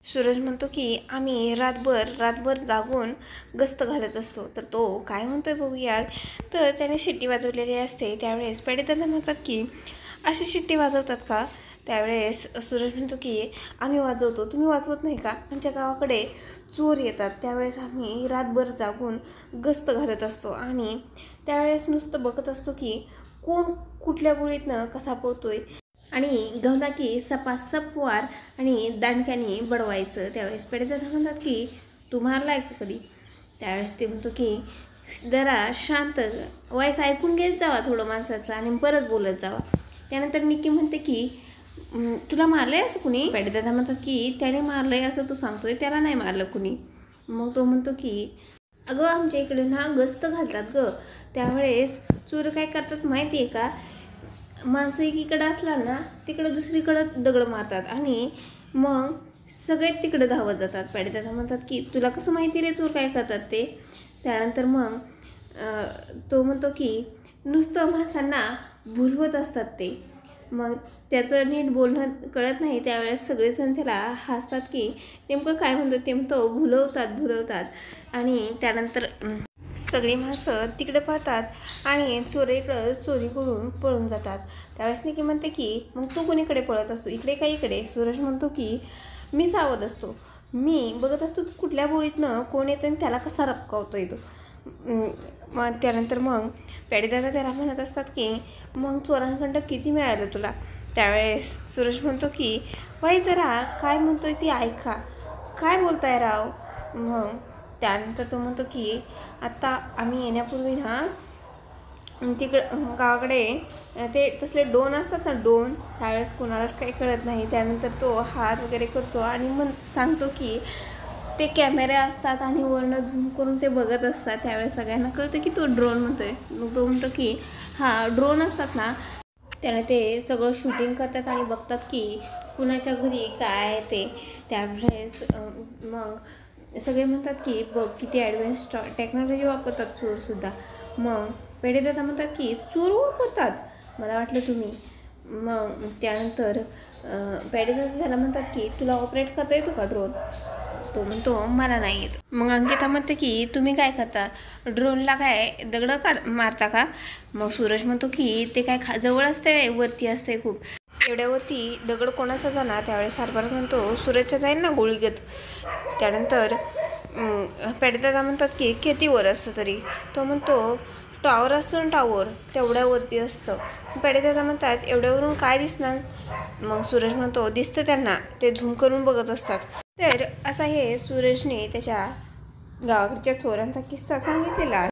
सूरज म्हणतो की आम्ही रातभर जागून गस्त घालत असतो. तर तो काय म्हणतोय बघूया. तर त्याने शिट्टी वाजवलेली असते. त्यावेळेस पेडेदादा म्हणतात की अशी शिट्टी वाजवतात का. त्यावेळेस सूरज म्हणतो की आम्ही वाजवतो, तुम्ही वाजवत नाही का. आमच्या गावाकडे चोर येतात, त्यावेळेस आम्ही रातभर जागून गस्त घालत असतो आणि त्यावेळेस नुसतं बघत असतो की कोण कुठल्या गोळीतनं कसा पोहतोय आणि गवला की सपासप वार आणि दांडक्याने बडवायचं. त्यावेळेस पेडेदादा म्हणतात की तू मारलाय का कधी. त्यावेळेस ते म्हणतो की जरा शांत वयस ऐकून घेत जावा थोडं माणसाचं आणि परत बोलत जावा. त्यानंतर निक्की म्हणते की तुला मारलंय असं कुणी. पेडेदादा म्हणतात की त्याने मारलंय असं तू सांगतोय, त्याला नाही मारलं कुणी. मग तो म्हणतो की अगं आमच्या इकडे ना गस्त घालतात ग. त्यावेळेस चोर काय करतात माहिती आहे का, माणसं एकीकडं असला ना तिकडं दुसरीकडं दगड मारतात आणि मग सगळे तिकडं धावत जातात. पेडेदादा म्हणतात की तुला कसं माहिती रे चोर काय करतात ते. त्यानंतर मग तो म्हणतो की नुसतं माणसांना भुलवत असतात ते, मग त्याचं नीट बोलणं कळत नाही. त्यावेळेस सगळेजण त्याला हसतात की नेमकं काय म्हणतो ते. म्हणतो भुलवतात आणि त्यानंतर सगळी माणसं तिकडे पळतात आणि चोरीकडं चोरीकडून पळून जातात. त्यावेळेस निकी म्हणते की मग तू कोणीकडे पळत असतो, इकडे का इकडे. सूरज म्हणतो की मी सावध असतो, मी बघत असतो की कुठल्या बोळीतनं कोण येतं आणि त्याला कसा रपकावतो येतो. मग त्यानंतर मग पेडेदादा त्याला म्हणत असतात की मग चोरांकडं किती मिळालं तुला. त्यावेळेस सूरज म्हणतो की बाई जरा काय म्हणतोय ती ऐका, काय बोलताय राव. मग त्यानंतर तो म्हणतो की आत्ता आम्ही येण्यापूर्वी ना तिकडं गावाकडे ते तसले डोन असतात ना डोन, त्यावेळेस कोणालाच काही कळत नाही. त्यानंतर तो हात वगैरे करतो आणि मग सांगतो की ते कॅमेरे असतात आणि वरनं झूम करून ते बघत असतात. त्यावेळेस सगळ्यांना कळतं की तो ड्रोन म्हणतोय. मग तो म्हणतो की हा ड्रोन असतात ना, त्याने ते सगळं शूटिंग करतात आणि बघतात की कुणाच्या घरी काय ते. त्यावेळेस मग सगळे म्हणतात की बघ किती ॲडव्हान्स टेक्नॉलॉजी वापरतात चोरसुद्धा. मग पेडेदादा म्हणतात की चोर वापरतात, मला वाटलं तुम्ही. मग त्यानंतर पेडेदादा त्याला म्हणतात की तुला ऑपरेट करता येतो का ड्रोन. तो म्हणतो मला नाही येत. मग अंकिता म्हणते की तुम्ही काय करता, ड्रोनला काय दगडं मारता का. मग सूरज म्हणतो की ते काय जवळ असते वरती असते खूप, एवढ्यावरती दगड कोणाचा जाणार. त्यावेळेस सरबार म्हणतो सूरजच्या जाईल ना गोळीगत. त्यानंतर पेडेदादा म्हणतात की किती वर असतं तरी. तो म्हणतो टॉवर असतो ना टॉवर, तेवढ्यावरती असतं. पेडेदादा म्हणतात एवढ्यावरून काय दिसणार. मग सूरज म्हणतो दिसतं त्यांना, ते झूम करून बघत असतात. तर असा हे सूरजने त्याच्या गावाकडच्या चोरांचा किस्सा सांगितलेला.